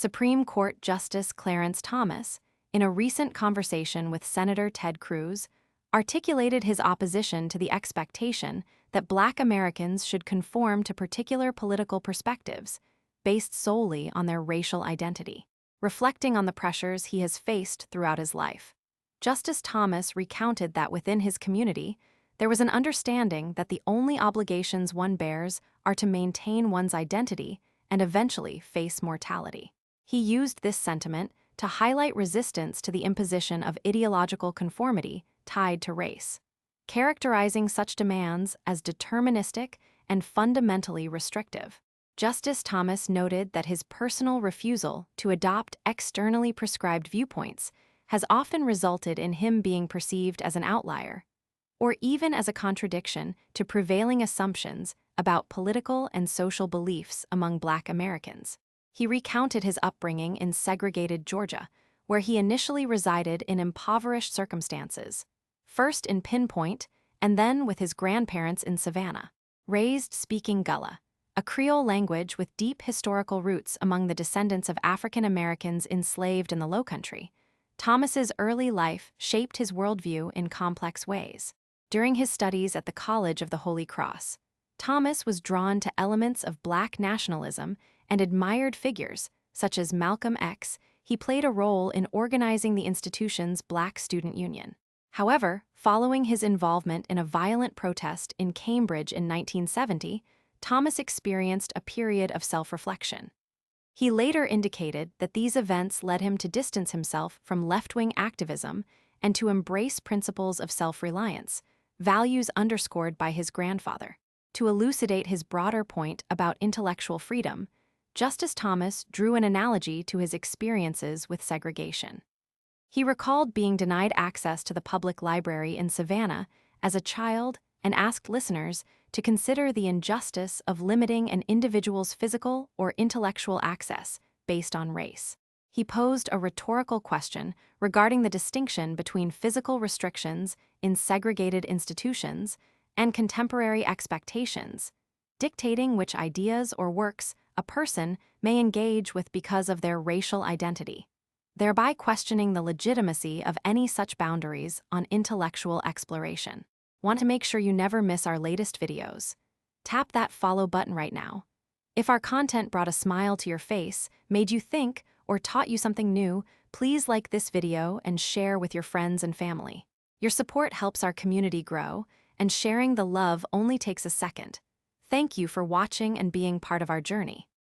Supreme Court Justice Clarence Thomas, in a recent conversation with Senator Ted Cruz, articulated his opposition to the expectation that Black Americans should conform to particular political perspectives based solely on their racial identity, reflecting on the pressures he has faced throughout his life. Justice Thomas recounted that within his community, there was an understanding that the only obligations one bears are to maintain one's identity and eventually face mortality. He used this sentiment to highlight resistance to the imposition of ideological conformity tied to race, characterizing such demands as deterministic and fundamentally restrictive. Justice Thomas noted that his personal refusal to adopt externally prescribed viewpoints has often resulted in him being perceived as an outlier, or even as a contradiction to prevailing assumptions about political and social beliefs among Black Americans. He recounted his upbringing in segregated Georgia, where he initially resided in impoverished circumstances, first in Pinpoint and then with his grandparents in Savannah. Raised speaking Gullah, a creole language with deep historical roots among the descendants of African Americans enslaved in the Lowcountry, Thomas's early life shaped his worldview in complex ways. During his studies at the College of the Holy Cross, Thomas was drawn to elements of Black nationalism and admired figures, such as Malcolm X. He played a role in organizing the institution's Black Student Union. However, following his involvement in a violent protest in Cambridge in 1970, Thomas experienced a period of self-reflection. He later indicated that these events led him to distance himself from left-wing activism and to embrace principles of self-reliance, values underscored by his grandfather. To elucidate his broader point about intellectual freedom, Justice Thomas drew an analogy to his experiences with segregation. He recalled being denied access to the public library in Savannah as a child and asked listeners to consider the injustice of limiting an individual's physical or intellectual access based on race. He posed a rhetorical question regarding the distinction between physical restrictions in segregated institutions and contemporary expectations, dictating which ideas or works a person may engage with because of their racial identity, thereby questioning the legitimacy of any such boundaries on intellectual exploration. Want to make sure you never miss our latest videos? Tap that follow button right now. If our content brought a smile to your face, made you think, or taught you something new, please like this video and share with your friends and family. Your support helps our community grow, and sharing the love only takes a second. Thank you for watching and being part of our journey.